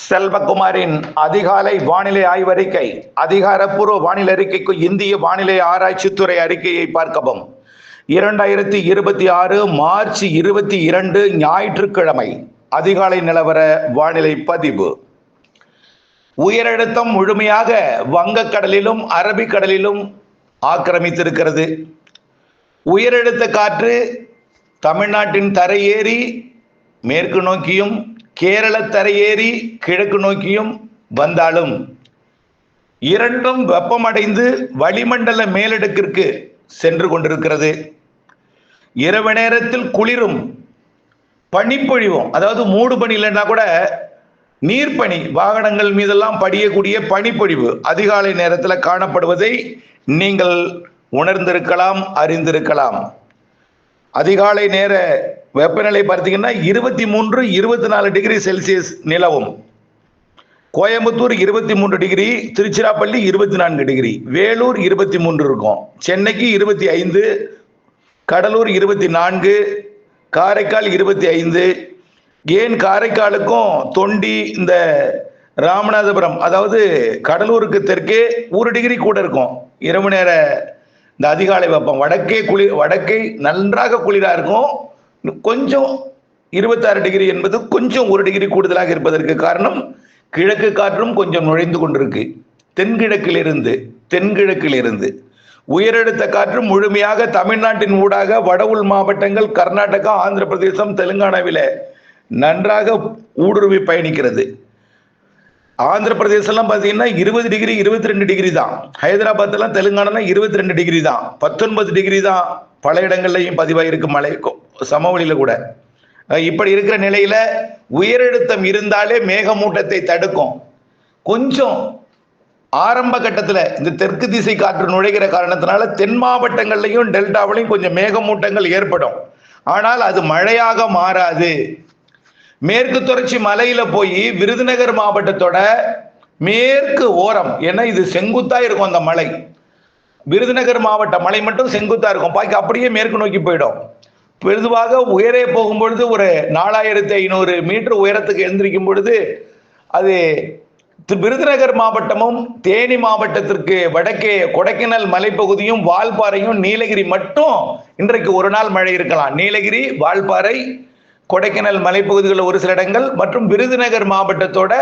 செல்வகுமாரின் அதிகாலை வானிலை ஆய்வறிக்கை. அதிகாரப்பூர்வ வானிலை அறிக்கைக்கு இந்திய வானிலை ஆராய்ச்சித்துறை அறிக்கையை பார்க்கவும். 2026 மார்ச் 22 ஞாயிற்றுக்கிழமை அதிகாலை நிலவர வானிலை பதிவு. உயரழுத்தம் முழுமையாக வங்கக்கடலிலும் அரபிக்கடலிலும் ஆக்கிரமித்திருக்கிறது. உயரழுத்த காற்று தமிழ்நாட்டின் தரையேறி மேற்கு நோக்கியும் கேரள தரையேறி கிழக்கு நோக்கியும் வந்தாலும் இரண்டும் வெப்பமடைந்து வளிமண்டல மேலடுக்கிற்கு சென்று கொண்டிருக்கிறது. இரவு நேரத்தில் குளிரும் பனிப்பொழிவும், அதாவது மூடு பனி இல்லைன்னா கூட நீர்ப்பனி, வாகனங்கள் மீதெல்லாம் படியக்கூடிய பனிப்பொழிவு அதிகாலை நேரத்தில் காணப்படுவதை நீங்கள் உணர்ந்திருக்கலாம், அறிந்திருக்கலாம். அதிகாலை நேர வெப்பநிலை பார்த்தீங்கன்னா 23, 24 டிகிரி செல்சியஸ் நிலவும். கோயம்புத்தூர் 23 டிகிரி, திருச்சிராப்பள்ளி 24 டிகிரி, வேலூர் 23 இருக்கும், சென்னைக்கு 25, கடலூர் 24, காரைக்கால் 25. ஏன் காரைக்காலுக்கும் தொண்டி இந்த ராமநாதபுரம், அதாவது கடலூருக்கு தெற்கே 1 டிகிரி கூட இருக்கும். இரவு நேர இந்த அதிகாலை வெப்பம் வடக்கே நன்றாக குளிராக இருக்கும். கொஞ்சம் 26 டிகிரி என்பது கொஞ்சம் 1 டிகிரி கூடுதலாக இருப்பதற்கு காரணம் கிழக்கு காற்றும் கொஞ்சம் நுழைந்து கொண்டிருக்கு. தென்கிழக்கிலிருந்து உயரழுத்த காற்று முழுமையாக தமிழ்நாட்டின் ஊடாக வட உள் மாவட்டங்கள் கர்நாடகா, ஆந்திர பிரதேசம், தெலுங்கானாவில நன்றாக ஊடுருவி பயணிக்கிறது. ஆந்திர பிரதேசம் பார்த்தீங்கன்னா 20 டிகிரி 22 டிகிரி தான். ஹைதராபாத் எல்லாம் தெலுங்கானா 22 டிகிரி தான். 19 டிகிரி தான் பல இடங்கள்லையும் பதிவாயிருக்கு மழை சமவெளியில கூட. இப்படி இருக்கிற நிலையில உயரழுத்தம் இருந்தாலே மேகமூட்டத்தை தடுக்கும். கொஞ்சம் ஆரம்ப கட்டத்தில் இந்த தெற்கு திசை காற்று நுழைகிற காரணத்தினால தென் மாவட்டங்கள்லையும் டெல்டாவிலையும் கொஞ்சம் மேகமூட்டங்கள் ஏற்படும். ஆனால் அது மழையாக மாறாது. மேற்கு தொடர்ச்சி மலையில போய் விருதுநகர் மாவட்டத்தோட மேற்கு ஓரம், ஏன்னா இது செங்குத்தா இருக்கும் அந்த மலை, விருதுநகர் மாவட்ட மலை மட்டும் செங்குத்தா இருக்கும், பாக்கி அப்படியே மேற்கு நோக்கி போயிடும். பொதுவாக உயரே போகும்பொழுது ஒரு 4500 மீட்டர் உயரத்துக்கு எழுந்திருக்கும் பொழுது அது விருதுநகர் மாவட்டமும் தேனி மாவட்டத்திற்கு வடக்கே கொடைக்கானல் மலைப்பகுதியும் வால்பாறையும் நீலகிரி மட்டும் இன்றைக்கு ஒரு நாள் மழை இருக்கலாம். நீலகிரி, வால்பாறை, கொடைக்கானல் மலைப்பகுதிகளில் ஒரு சில இடங்கள் மற்றும் விருதுநகர் மாவட்டத்தோட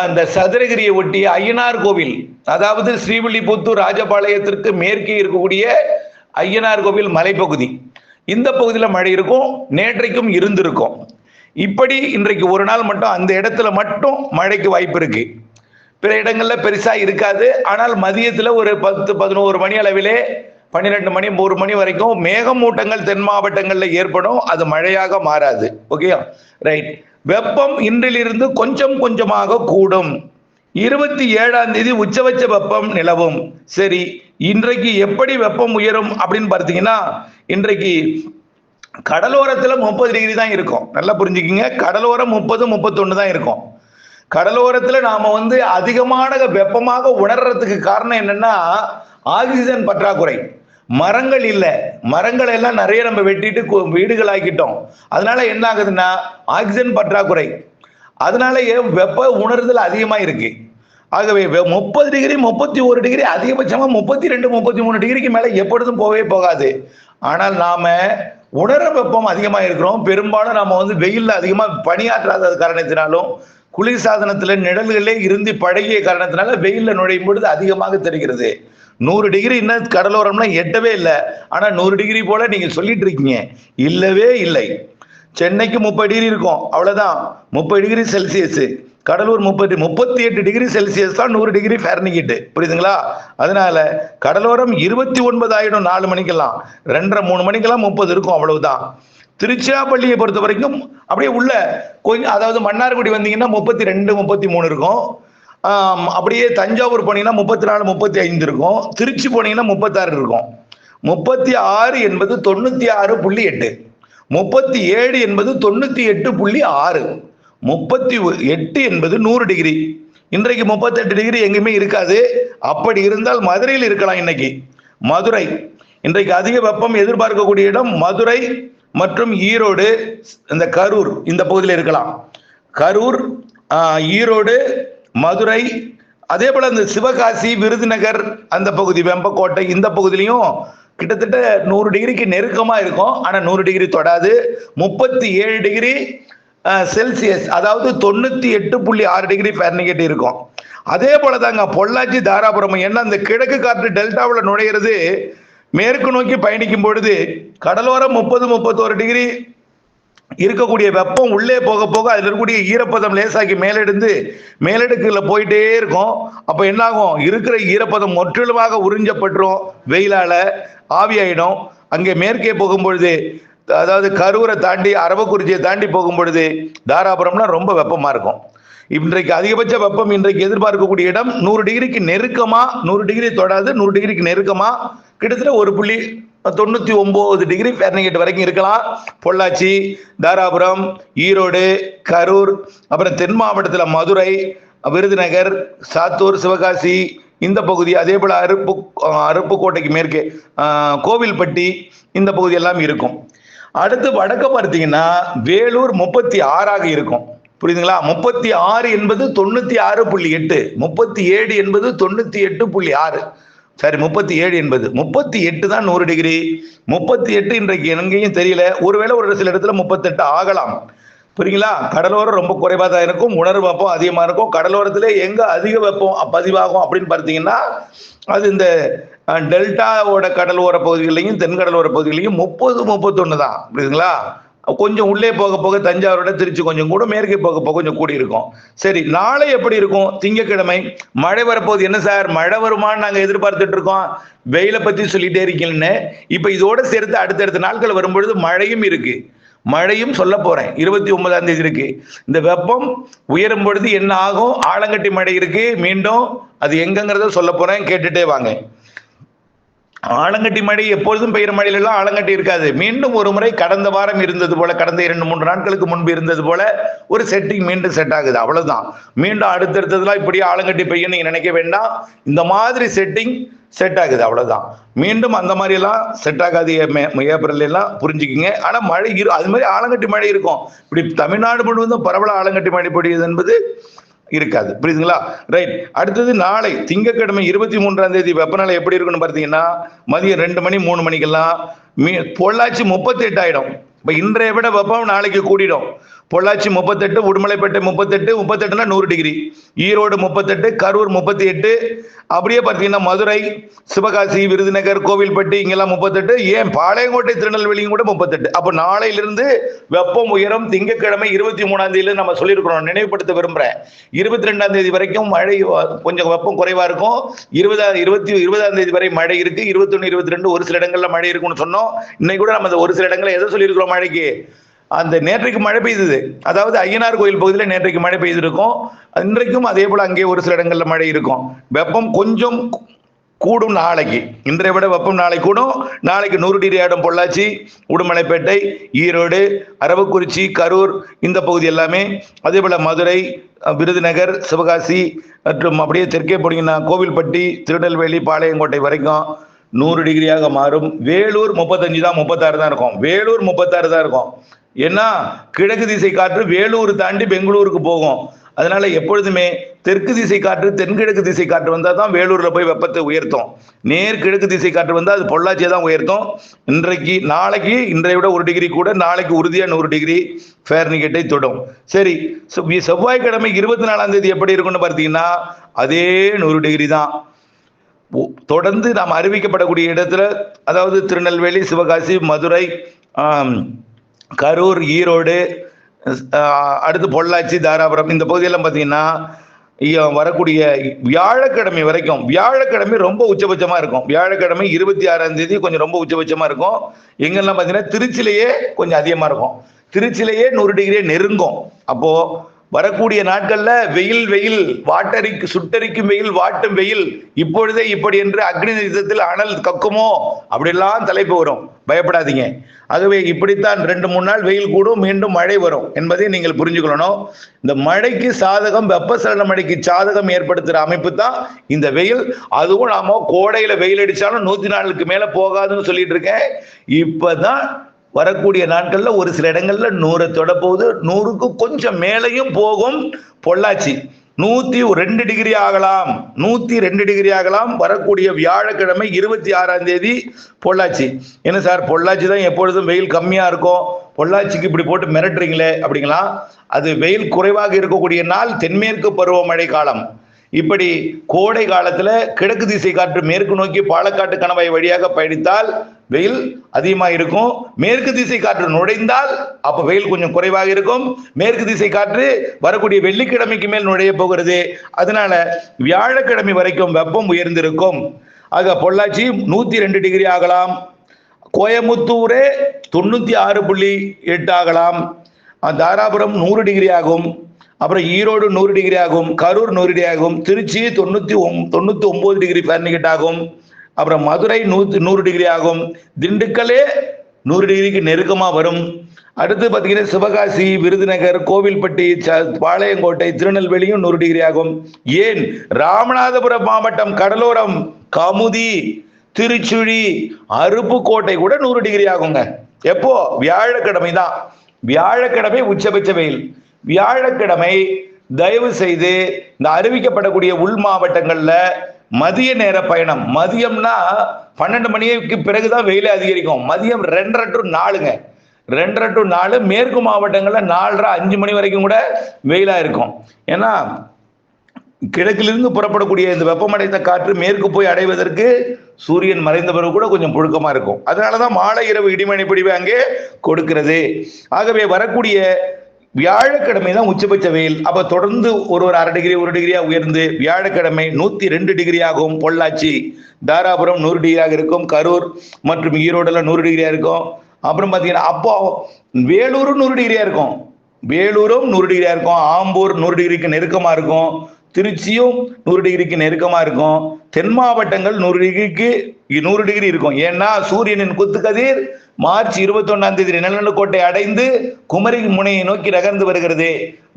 அந்த சதுரகிரியை ஒட்டிய ஐயனார் கோவில், அதாவது ஸ்ரீவில்லிபுத்தூர் ராஜபாளையத்திற்கு மேற்கே இருக்கக்கூடிய ஐயனார் கோவில் மலைப்பகுதி, இந்த பகுதியில் மழை இருக்கும். நேற்றைக்கும் இருந்திருக்கும். இப்படி இன்றைக்கு ஒரு நாள் மட்டும் அந்த இடத்துல மட்டும் மழைக்கு வாய்ப்பு இருக்கு. பிற இடங்கள்ல பெருசா இருக்காது. ஆனால் மதியத்துல ஒரு 10-11 மணி அளவிலே 12 மணி 1 மணி வரைக்கும் மேகமூட்டங்கள் தென் மாவட்டங்கள்ல ஏற்படும். அது மழையாக மாறாது. Okay, right. வெப்பம் இன்றிலிருந்து கொஞ்சம் கொஞ்சமாக கூடும். 27ஆம் தேதி உச்சபட்ச வெப்பம் நிலவும். சரி, இன்றைக்கு எப்படி வெப்பம் உயரும் அப்படின்னு பார்த்தீங்கன்னா, இன்றைக்கு கடலோரத்துல 30 டிகிரி தான் இருக்கும். நல்லா புரிஞ்சுக்கிங்க, கடலோரம் 30-31 தான் இருக்கும். கடலோரத்துல நாம அதிகமான வெப்பமாக உணர்றதுக்கு காரணம் என்னன்னா, ஆக்சிஜன் பற்றாக்குறை. மரங்கள் இல்லை, மரங்கள் எல்லாம் நிறைய நம்ம வெட்டிட்டு வீடுகள் ஆக்கிட்டோம். அதனால என்ன ஆகுதுன்னா ஆக்சிஜன் பற்றாக்குறை. அதனால வெப்ப உணர்தல் அதிகமா இருக்கு. ஆகவே 30 டிகிரி 31 டிகிரி, அதிகபட்சமா 32-33 டிகிரிக்கு மேல எப்பொழுதும் போகவே போகாது. ஆனால் நாம உணர வெப்பம் அதிகமா இருக்கிறோம். பெரும்பாலும் நாம வெயில்ல அதிகமா பணியாற்றாத காரணத்தினாலும் குளிர் சாதனத்துல நிழல்களே இருந்து பழகிய காரணத்தினால வெயில்ல நுழையும் பொழுது அதிகமாக தெரிகிறது. 100 டிகிரி இன்னும் கடலோரம்லாம் எட்டவே இல்லை. ஆனா 100 டிகிரி போல நீங்க சொல்லிட்டு இருக்கீங்க, இல்லவே இல்லை. சென்னைக்கு 30 டிகிரி இருக்கும், அவ்வளவுதான். 30 degree Celsius. Cuddalore 38 degree Celsius தான் 100 டிகிரி ஃபாரன்ஹீட். புரியுதுங்களா? அதனால கடலோரம் 29 ஆயிடும் 4 மணிக்கெல்லாம், 2:30-3 மணிக்கெல்லாம் 30 இருக்கும், அவ்வளவுதான். திருச்சிராப்பள்ளியை பொறுத்த வரைக்கும் அப்படியே உள்ள கொஞ்சம், அதாவது மன்னார்குடி வந்தீங்கன்னா 32-33 இருக்கும். அப்படியே தஞ்சாவூர் போனீங்கன்னா 34-35 இருக்கும். திருச்சி போனீங்கன்னா 36 இருக்கும். 36 என்பது 96.8, 37 என்பது 98.6, 38 என்பது 100 டிகிரி. இன்றைக்கு 38 டிகிரி எங்கேயுமே இருக்காது. அப்படி இருந்தால் மதுரையில் இருக்கலாம். இன்னைக்கு மதுரை, இன்றைக்கு அதிக வெப்பம் எதிர்பார்க்கக்கூடிய இடம் மதுரை மற்றும் ஈரோடு, இந்த கரூர் இந்த பகுதியில் இருக்கலாம். கரூர், ஈரோடு, மதுரை, அதே போல இந்த சிவகாசி, விருதுநகர் அந்த பகுதி, வெம்பக்கோட்டை இந்த பகுதியிலையும் கிட்டத்தட்ட 100 டிகிரிக்கு நெருக்கமா இருக்கும். ஆனா 100 டிகிரி தொடாது. 37 டிகிரி செல்சியஸ், அதாவது 98.6 டிகிரி ஃபாரன்ஹீட் இருக்கும். அதே போலதாங்க பொள்ளாச்சி, தாராபுரம். ஏன்னா அந்த கிழக்கு காற்று டெல்டாவில் நுழையிறது மேற்கு நோக்கி பயணிக்கும் பொழுது கடலோரம் 30-31 டிகிரி இருக்கக்கூடிய வெப்பம் உள்ளே போக போக அதில் இருக்கக்கூடிய ஈரப்பதம் லேசாக்கி மேலடுக்குல போயிட்டே இருக்கும். அப்ப என்ன ஆகும்? இருக்கிற ஈரப்பதம் முற்றிலுமாக உறிஞ்சப்பட்டுரும், வெயிலால ஆவியாயிடும். அங்கே மேற்கே போகும்பொழுது, அதாவது கரூரை தாண்டி அரவக்குறிச்சியை தாண்டி போகும் பொழுது தாராபுரம்லாம் ரொம்ப வெப்பமா இருக்கும். இன்றைக்கு அதிகபட்ச வெப்பம் இன்றைக்கு எதிர்பார்க்கக்கூடிய இடம் 100 டிகிரிக்கு நெருக்கமா, 100 டிகிரி தொடாது, 100 டிகிரிக்கு நெருக்கமா கிட்டத்தட்ட 1.99 டிகிரி ஃபாரன்ஹீட் வரைக்கும் இருக்கலாம். பொள்ளாச்சி, தாராபுரம், ஈரோடு, கரூர், அப்புறம் தென் மாவட்டத்தில் மதுரை, விருதுநகர், சாத்தூர், சிவகாசி இந்த பகுதி, அதே போல அருப்புக்கோட்டைக்கு மேற்கே கோவில்பட்டி இந்த பகுதி எல்லாம் இருக்கும். அடுத்து வடக்க பார்த்தீங்கன்னா வேலூர் 36 இருக்கும். புரியுதுங்களா? 36 என்பது 96.8, 37 என்பது 98.6. சரி, 37 என்பது 38 தான் 100 டிகிரி. 38 இன்றைக்கு எங்கேயும் தெரியல. ஒருவேளை ஒரு சில இடத்துல 38 ஆகலாம். புரியுங்களா? கடலோரம் ரொம்ப குறைவாக தான் இருக்கும், உணர்வு வெப்பம் அதிகமா இருக்கும். கடலோரத்திலே எங்க அதிக வெப்பம் பதிவாகும் அப்படின்னு பார்த்தீங்கன்னா, அது இந்த டெல்டாவோட கடலோர பகுதிகளையும் தென்கடலோர பகுதிகளையும் 30-31 தான். புரியுதுங்களா? கொஞ்சம் உள்ளே போக போக தஞ்சாவூரோட திருச்சி கொஞ்சம் கூட, மேற்கே போக போக கொஞ்சம் கூடி இருக்கும். சரி, நாளை எப்படி இருக்கும்? திங்கட்கிழமை மழை வரப்போகுது. என்ன சார் மழை வருமானு நாங்க எதிர்பார்த்துட்டு இருக்கோம், வெயிலை பத்தி சொல்லிட்டே இருக்கீங்கன்னு. இப்ப இதோட சேர்த்து அடுத்தடுத்த நாட்கள் வரும்பொழுது மழையும் இருக்கு. மழையும் சொல்ல போறேன். 29ஆம் தேதி இருக்கு. இந்த வெப்பம் உயரும் பொழுது என்ன ஆகும்? ஆலங்கட்டி மழை இருக்கு மீண்டும். அது எங்கங்கிறத சொல்ல போறேன், கேட்டுட்டே வாங்க. ஆலங்கட்டி மழை எப்பொழுதும் பெய்கிற மழையில எல்லாம் ஆலங்கட்டி இருக்காது. மீண்டும் ஒரு முறை கடந்த வாரம் இருந்தது போல, கடந்த 2-3 நாட்களுக்கு முன்பு இருந்தது போல ஒரு செட்டிங் மீண்டும் செட் ஆகுது, அவ்வளவுதான். மீண்டும் அடுத்தடுத்ததுலாம் இப்படியே ஆலங்கட்டி பெய்யும் நீங்க நினைக்க வேண்டாம். இந்த மாதிரி செட்டிங் செட் ஆகுது, அவ்வளவுதான். மீண்டும் அந்த மாதிரி எல்லாம் செட் ஆகாது ஏப்ரல் எல்லாம், புரிஞ்சுக்கிங்க. ஆனா மழை அது மாதிரி ஆலங்கட்டி மழை இருக்கும். இப்படி தமிழ்நாடு முழுவதும் பரவல ஆலங்கட்டி மழை பொழியுது என்பது இருக்காது. புரியுதுங்களா? ரைட். அடுத்தது நாளை திங்கட்கிழமை 23ஆம் தேதி வெப்பநிலை எப்படி இருக்குன்னு பார்த்தீங்கன்னா, மதியம் 2 மணி 3 மணிக்கெல்லாம் பொள்ளாச்சி 38 ஆயிடும். இப்ப இன்றைய விட வெப்பம் நாளைக்கு கூடிடும். பொள்ளாச்சி 38, உடுமலைப்பேட்டை 38, 38னா 100 டிகிரி. ஈரோடு 38, கரூர் 38, அப்படியே பார்த்தீங்கன்னா மதுரை, சிவகாசி, விருதுநகர், கோவில்பட்டி இங்கெல்லாம் 38, ஏன் பாளையங்கோட்டை, திருநெல்வேலியும் கூட 38. அப்போ நாளையிலிருந்து வெப்பம் உயரும். திங்கட்கிழமை 23ஆம் தேதியில நம்ம சொல்லியிருக்கிறோம், நினைவுபடுத்த விரும்புறேன். 22ஆம் தேதி வரைக்கும் மழை கொஞ்சம் வெப்பம் குறைவா இருக்கும். 20ஆம் தேதி வரை மழை இருக்கு. 21, 22 ஒரு சில இடங்கள்ல மழை இருக்குன்னு சொன்னோம். இன்னைக்கு கூட நம்ம ஒரு சில இடங்கள்ல எதை சொல்லியிருக்கிறோம் மழைக்கு? அந்த நேற்றைக்கு மழை பெய்தது, அதாவது ஐயனார் கோயில் பகுதியில் நேற்றைக்கு மழை பெய்திருக்கும். இன்றைக்கும் அதே போல அங்கே ஒரு சில இடங்கள்ல மழை இருக்கும். வெப்பம் கொஞ்சம் கூடும் நாளைக்கு. இன்றைய விட வெப்பம் நாளை கூடும். நாளைக்கு 100 டிகிரி ஆயிடும் பொள்ளாச்சி, உடுமலைப்பேட்டை, ஈரோடு, அரவக்குறிச்சி, கரூர் இந்த பகுதி எல்லாமே. அதே போல மதுரை, விருதுநகர், சிவகாசி மற்றும் அப்படியே தெற்கே போனீங்கன்னா கோவில்பட்டி, திருநெல்வேலி, பாளையங்கோட்டை வரைக்கும் 100 டிகிரியாக மாறும். வேலூர் 35 தான், 36 தான் இருக்கும். வேலூர் 36 தான் இருக்கும். ஏன்னா கிழக்கு திசை காற்று வேலூர் தாண்டி பெங்களூருக்கு போகும். அதனால எப்பொழுதுமே தெற்கு திசை காற்று, தென்கிழக்கு திசை காற்று வந்தால் தான் வேலூர்ல போய் வெப்பத்தை உயர்த்தும். நேர் கிழக்கு திசை காற்று வந்தால் அது பொள்ளாச்சியை தான் உயர்த்தும். நாளைக்கு இன்றைய விட 1 டிகிரி கூட, நாளைக்கு உறுதியா 100 டிகிரி ஃபாரன்ஹீட்டை தொடும். சரி, செவ்வாய்க்கிழமை 24ஆம் தேதி எப்படி இருக்கும்னு பார்த்தீங்கன்னா, அதே 100 டிகிரி தான். தொடர்ந்து நாம் அறிவிக்கப்படக்கூடிய இடத்துல, அதாவது திருநெல்வேலி, சிவகாசி, மதுரை, கரூர், ஈரோடு, அடுத்து பொள்ளாச்சி, தாராபுரம் இந்த பகுதியெல்லாம் பார்த்தீங்கன்னா வரக்கூடிய வியாழக்கிழமை வரைக்கும், வியாழக்கிழமை ரொம்ப உச்சபட்சமா இருக்கும். வியாழக்கிழமை 26ஆம் தேதி கொஞ்சம் ரொம்ப உச்சபட்சமா இருக்கும். எங்கெல்லாம் பார்த்தீங்கன்னா திருச்சிலேயே கொஞ்சம் அதிகமா இருக்கும். திருச்சிலேயே 100 டிகிரியே நெருங்கும். அப்போ வரக்கூடிய நாட்கள்ல வெயில் சுட்டரிக்கும் வெயில், வாட்டும் வெயில், இப்பொழுதே இப்படி என்று அக்னி நிறுத்தத்தில் அனல் கக்குமோ அப்படிலாம் தலைப்பு வரும். பயப்படாதீங்க. ஆகவே இப்படித்தான் 2-3 நாள் வெயில் கூடும், மீண்டும் மழை வரும் என்பதை நீங்கள் புரிஞ்சுக்கணும். இந்த மழைக்கு சாதகம், வெப்பசலன மழைக்கு சாதகம் ஏற்படுத்துற அமைப்பு தான் இந்த வெயில். அதுவும் நாம கோடையில வெயில் அடிச்சாலும் 104க்கு மேல போகாதுன்னு சொல்லிட்டு இருக்கேன். இப்பதான் வரக்கூடிய நாட்கள்ல ஒரு சில இடங்கள்ல 100 தொட போகுது, 100க்கு கொஞ்சம் மேலையும் போகும். பொள்ளாச்சி 102 டிகிரி ஆகலாம், 102 டிகிரி ஆகலாம். வரக்கூடிய வியாழக்கிழமை 26ஆம் தேதி பொள்ளாச்சி. என்ன சார், பொள்ளாச்சி தான் எப்பொழுதும் வெயில் கம்மியா இருக்கும், பொள்ளாச்சிக்கு இப்படி போட்டு மிரட்டுறீங்களே அப்படிங்களா? அது வெயில் குறைவாக இருக்கக்கூடிய நாள், தென்மேற்கு பருவமழை காலம். இப்படி கோடை காலத்துல கிழக்கு திசை காற்று மேற்கு நோக்கி பாலக்காட்டு கணவாய் வழியாக பயணித்தால் வெயில் அதிகமாக இருக்கும். மேற்கு திசை காற்று நுழைந்தால் அப்ப வெயில் கொஞ்சம் குறைவாக இருக்கும். மேற்கு திசை காற்று வரக்கூடிய வெள்ளிக்கிழமைக்கு மேல் நுழைய போகிறது. அதனால வியாழக்கிழமை வரைக்கும் வெப்பம் உயர்ந்திருக்கும். ஆக பொள்ளாச்சி 102 டிகிரி ஆகலாம், கோயமுத்தூரே 96.8 ஆகலாம், தாராபுரம் 100 டிகிரி ஆகும், அப்புறம் ஈரோடு 100 டிகிரி ஆகும், கரூர் 100 டிகிரி ஆகும், திருச்சி 99 டிகிரி ஃபாரன்ஹீட் ஆகும், அப்புறம் மதுரை 100 டிகிரி ஆகும், திண்டுக்கல்லே 100 டிகிரிக்கு நெருக்கமா வரும். அடுத்து பார்த்தீங்கன்னா சிவகாசி, விருதுநகர், கோவில்பட்டி, பாளையங்கோட்டை, திருநெல்வேலியும் 100 டிகிரி ஆகும். ஏன் ராமநாதபுரம் மாவட்டம் கடலோரம் கமுதி, திருச்சுழி, அருப்புக்கோட்டை கூட 100 டிகிரி ஆகுங்க. எப்போ? வியாழக்கிழமை தான். வியாழக்கிழமை உச்சபட்ச வெயில். வியாழக்கிழமை தயவு செய்து இந்த அறிவிக்கப்படக்கூடிய உள் மாவட்டங்கள்ல மதிய நேர பயணம், மதியம்னா 12 மணிக்கு பிறகுதான் வெயிலே அதிகரிக்கும். மதியம் 2:30 to 4ங்க, 2:30 to 4. மேற்கு மாவட்டங்கள்ல 4:30 5 மணி வரைக்கும் கூட வெயிலா இருக்கும். ஏன்னா கிழக்கிலிருந்து புறப்படக்கூடிய இந்த வெப்பமடைந்த காற்று மேற்கு போய் அடைவதற்கு சூரியன் மறைந்த பிறகு கூட கொஞ்சம் புழுக்கமா இருக்கும். அதனாலதான் மாலை இரவு இடிமணி பிடிவு அங்கே கொடுக்கிறது. ஆகவே வரக்கூடிய வியாழக்கிழமை தான் உச்சபட்ச வெயில். அப்ப தொடர்ந்து ஒரு 1/2 டிகிரி 1 டிகிரியா உயர்ந்து வியாழக்கிழமை 102 டிகிரி ஆகும். பொள்ளாச்சி, தாராபுரம் 100 டிகிரியாக இருக்கும், கரூர் மற்றும் ஈரோடுல 100 டிகிரியா இருக்கும். அப்புறம் பாத்தீங்கன்னா அப்போ வேலூரும் 100 டிகிரியா இருக்கும், வேலூரும் 100 டிகிரியா இருக்கும், ஆம்பூர் 100 டிகிரிக்கு நெருக்கமா இருக்கும், திருச்சியும் 100 டிகிரிக்கு நெருக்கமா இருக்கும். தென் மாவட்டங்கள் 100 டிகிரி இருக்கும். ஏன்னா சூரியனின் குத்துக்கதிர் மார்ச் 21ஆம் தேதி நிலநடுக்கோட்டை அடைந்து குமரி முனையை நோக்கி நகர்ந்து வருகிறது.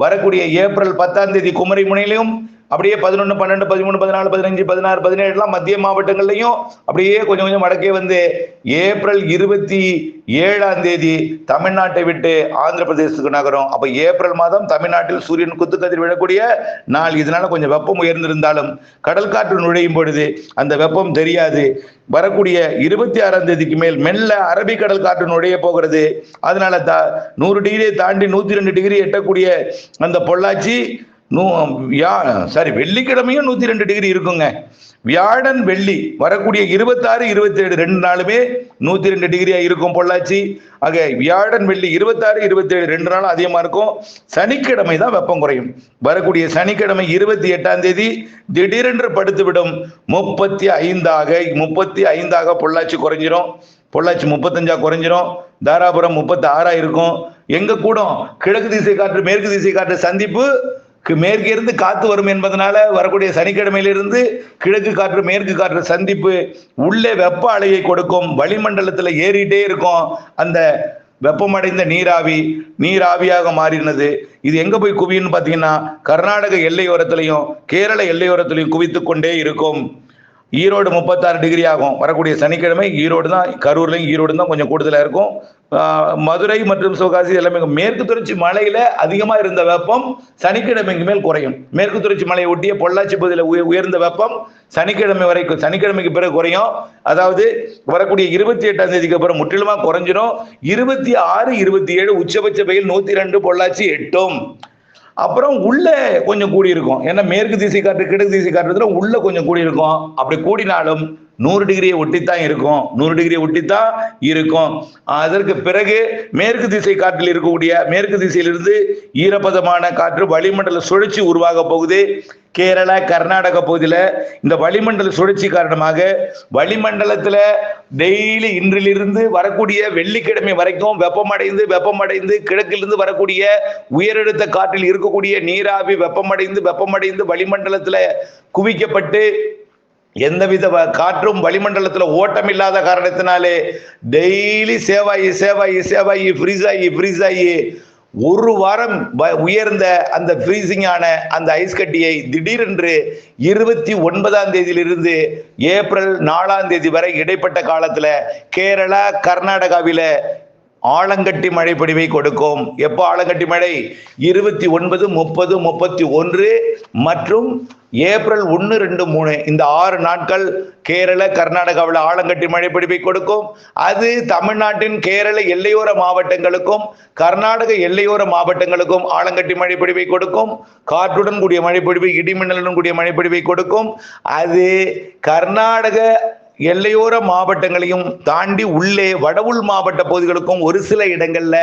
வரக்கூடிய ஏப்ரல் 10ஆம் தேதி குமரி முனையிலும் அப்படியே 11, 12, 13, 14, 15, 16, 17 மத்திய மாவட்டங்கள்லையும் அப்படியே கொஞ்சம் கொஞ்சம் வடக்கே வந்து ஏப்ரல் 27ஆம் தேதி தமிழ்நாட்டை விட்டு ஆந்திர பிரதேசத்துக்கு நகரும். அப்ப ஏப்ரல் மாதம் தமிழ்நாட்டில் சூரியன் குத்துக்கதிர் விழக்கூடிய நாள். இதனால கொஞ்சம் வெப்பம் உயர்ந்திருந்தாலும் கடல் காற்று நுழையும் பொழுது அந்த வெப்பம் தெரியாது. வரக்கூடிய 26ஆம் தேதிக்கு மேல் மெல்ல அரபிக்கடல் காற்று நுழைய போகிறது. அதனால 100 டிகிரியை தாண்டி 102 டிகிரி எட்டக்கூடிய அந்த பொள்ளாச்சி வெள்ளிக்கிழமையும் 102 டிகிரி இருக்குங்க. வியாழன் வெள்ளி வரக்கூடிய 26, 27 2 நாளுமே 102 டிகிரியா இருக்கும் பொள்ளாச்சி. ஆக வியாழன் வெள்ளி 26, 27 2 நாளும் அதிகமா இருக்கும். சனிக்கிழமை தான் வெப்பம் குறையும். வரக்கூடிய சனிக்கிழமை 28ஆம் தேதி திடீரென்று படுத்துவிடும். 35ஆக பொள்ளாச்சி குறைஞ்சிரும். பொள்ளாச்சி 35 குறைஞ்சிரும். தாராபுரம் 36 இருக்கும். எங்க கூடும்? கிழக்கு திசை காற்று மேற்கு திசை காற்று சந்திப்பு மேற்கே இருந்து காத்து வரும் என்பதனால வரக்கூடிய சனிக்கிழமையிலிருந்து கிழக்கு காற்று மேற்கு காற்று சந்திப்பு உள்ளே வெப்ப அலையை கொடுக்கும். வளிமண்டலத்தில் ஏறிட்டே இருக்கும். அந்த வெப்பமடைந்த நீராவியாக மாறினது. இது எங்க போய் குவியுன்னு பாத்தீங்கன்னா கர்நாடக எல்லையோரத்திலையும் கேரள எல்லையோரத்திலையும் குவித்து கொண்டே இருக்கும். ஈரோடு 36 டிகிரி ஆகும். வரக்கூடிய சனிக்கிழமை ஈரோடு தான், கரூர்லையும் ஈரோடு தான் கொஞ்சம் கூடுதலா இருக்கும். மதுரை மற்றும் சிவகாசி எல்லாமே. மேற்கு தொடர்ச்சி மலையில அதிகமா இருந்த வெப்பம் சனிக்கிழமைக்கு மேல் குறையும். மேற்கு தொடர்ச்சி மலையை ஒட்டிய பொள்ளாச்சி பகுதியில் உயர்ந்த வெப்பம் சனிக்கிழமை வரைக்கும், சனிக்கிழமைக்கு பிறகு குறையும். அதாவது வரக்கூடிய 28ஆம் தேதிக்கு அப்புறம் முற்றிலுமா குறைஞ்சிடும். 26, 27 உச்சபட்ச வெயில் 102 பொள்ளாச்சி எட்டும். அப்புறம் உள்ள கொஞ்சம் கூடி இருக்கும். ஏன்னா மேற்கு திசை காற்று கிழக்கு திசை காற்று உள்ள கொஞ்சம் கூடி இருக்கும். அப்படி கூடினாலும் 100 டிகிரியை ஒட்டித்தான் இருக்கும், 100 டிகிரியை ஒட்டித்தான் இருக்கும். அதற்கு பிறகு மேற்கு திசை காற்றில் இருக்கக்கூடிய மேற்கு திசையிலிருந்து ஈரப்பதமான காற்று வளிமண்டல சுழற்சி உருவாக போகுது. கேரளா கர்நாடக பகுதியில இந்த வளிமண்டல சுழற்சி காரணமாக வளிமண்டலத்துல டெய்லி இன்றிலிருந்து வரக்கூடிய வெள்ளிக்கிழமை வரைக்கும் வெப்பமடைந்து கிழக்கிலிருந்து வரக்கூடிய உயரழுத்த காற்றில் இருக்கக்கூடிய நீராவி வெப்பமடைந்து வளிமண்டலத்துல குவிக்கப்பட்டு எந்தவித காற்றும் வளிமண்டலத்துல ஓட்டம் இல்லாத காரணத்தினாலே டெய்லி சேவாயி ஃப்ரீஸ் ஆகி ஒரு வாரம் உயர்ந்த அந்த ஃப்ரீசிங்கான அந்த ஐஸ் கட்டியை திடீரென்று 29ஆம் தேதியிலிருந்து ஏப்ரல் 4ஆம் தேதி வரை இடைப்பட்ட காலத்துல கேரளா கர்நாடகாவில ஆலங்கட்டி மழை பொழிவை கொடுக்கும். எப்போ ஆலங்கட்டி மழை? 29, 30, 31 மற்றும் ஏப்ரல் 1, 2, 3 இந்த 6 நாட்கள் கேரள கர்நாடகாவில் ஆலங்கட்டி மழை பொழிவை கொடுக்கும். அது தமிழ்நாட்டின் கேரள எல்லையோர மாவட்டங்களுக்கும் கர்நாடக எல்லையோர மாவட்டங்களுக்கும் ஆலங்கட்டி மழை பொழிவை கொடுக்கும். காற்றுடன் கூடிய மழை பொழிவை, இடிமின்னலுடன் கூடிய மழை பொழிவை கொடுக்கும். அது கர்நாடக எல்லையோர மாவட்டங்களையும் தாண்டி உள்ளே வடவுள் மாவட்ட பகுதிகளுக்கும் ஒரு சில இடங்கள்ல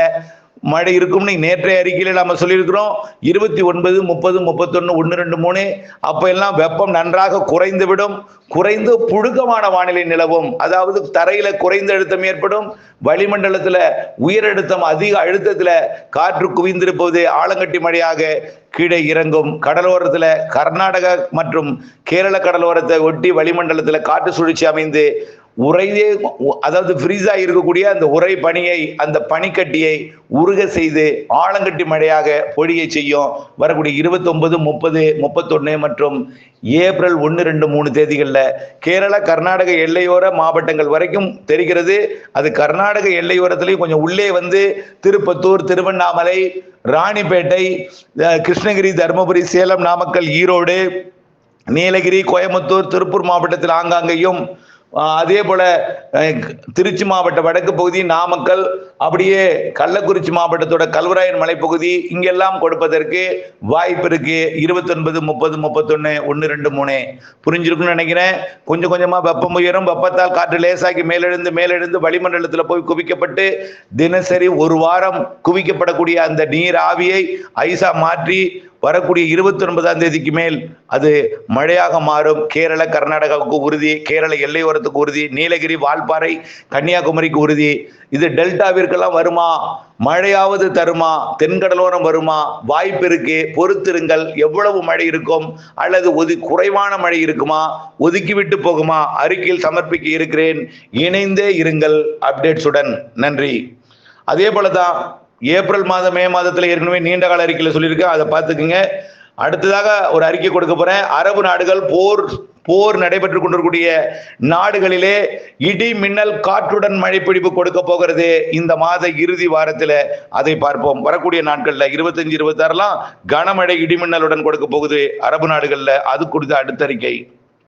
மழை இருக்கும்னு நேற்றைய அறிக்கையில நாம சொல்லியிருக்கிறோம். 29, 30, 31, 1, 2, 3 அப்ப எல்லாம் வெப்பம் நன்றாக குறைந்துவிடும். குறைந்து புழுக்கமான வானிலை நிலவும். அதாவது தரையில குறைந்த அழுத்தம் ஏற்படும், வளிமண்டலத்துல உயர் அழுத்தம் அதிக அழுத்தத்துல காற்று குவிந்திருப்பது ஆலங்கட்டி மழையாக கீழே இறங்கும். கடலோரத்துல கர்நாடகா மற்றும் கேரள கடலோரத்தை ஒட்டி வளிமண்டலத்துல காற்று சுழற்சி அமைந்து உறையே, அதாவது ஃப்ரீஸா இருக்கக்கூடிய அந்த உறை பனியை, அந்த பனிக்கட்டியை உருக செய்து ஆலங்கட்டி மழையாக பொழிய செய்யும். வரக்கூடிய 29, 30, 31 மற்றும் ஏப்ரல் 1, 2, 3 தேதிகளில் கேரள கர்நாடக எல்லையோர மாவட்டங்கள் வரைக்கும் தெரிகிறது. அது கர்நாடக எல்லையோரத்திலேயும் கொஞ்சம் உள்ளே வந்து திருப்பத்தூர், திருவண்ணாமலை, ராணிப்பேட்டை, கிருஷ்ணகிரி, தருமபுரி, சேலம், நாமக்கல், ஈரோடு, நீலகிரி, கோயம்புத்தூர், திருப்பூர் மாவட்டத்தில் ஆங்காங்கேயும், அதே போல திருச்சி மாவட்ட வடக்கு பகுதி, நாமக்கல், அப்படியே கள்ளக்குறிச்சி மாவட்டத்தோட கல்வராயன் மலைப்பகுதி இங்கெல்லாம் கொடுப்பதற்கு வாய்ப்பு இருக்கு. 29, 30, 31, 1, 2, 3 புரிஞ்சிருக்குன்னு நினைக்கிறேன். கொஞ்சம் கொஞ்சமா வெப்பம் உயரும். வெப்பத்தால் காற்று லேசாக்கி மேலெழுந்து வளிமண்டலத்தில் போய் குவிக்கப்பட்டு தினசரி ஒரு வாரம் குவிக்கப்படக்கூடிய அந்த நீர் ஆவியை ஐசா மாற்றி வரக்கூடிய 29ஆம் தேதிக்கு மேல் அது மழையாக மாறும். கேரள கர்நாடகாவுக்கு உறுதி, கேரள எல்லையோரத்துக்கு உறுதி, நீலகிரி, வால்பாறை, கன்னியாகுமரிக்கு உறுதி. இது டெல்டாவிற்கெல்லாம் வருமா? மழையாவது தருமா? தென்கடலோரம் வருமா? வாய்ப்பு இருக்கு, பொறுத்திருங்கள். எவ்வளவு மழை இருக்கும் அல்லது குறைவான மழை இருக்குமா, ஒதுக்கிவிட்டு போகுமா? அறிக்கையில் சமர்ப்பிக்க இருக்கிறேன். இணைந்தே இருங்கள் அப்டேட்ஸுடன். நன்றி. அதே போலதான் ஏப்ரல் மாதம், மே மாதத்துல ஏற்கனவே நீண்ட கால அறிக்கையில சொல்லியிருக்கேன், அதை பார்த்துக்குங்க. அடுத்ததாக ஒரு அறிக்கை கொடுக்க போறேன். அரபு நாடுகள் போர் நடைபெற்றுக் கொண்டிருக்கூடிய நாடுகளிலே இடி மின்னல் காற்றுடன் மழை பொழிவு கொடுக்க போகிறது இந்த மாத இறுதி வாரத்துல. அதை பார்ப்போம். வரக்கூடிய நாட்கள்ல 25, 26 கனமழை இடிமின்னலுடன் கொடுக்க போகுது அரபு நாடுகள்ல. அது குறித்த அடுத்த அறிக்கை.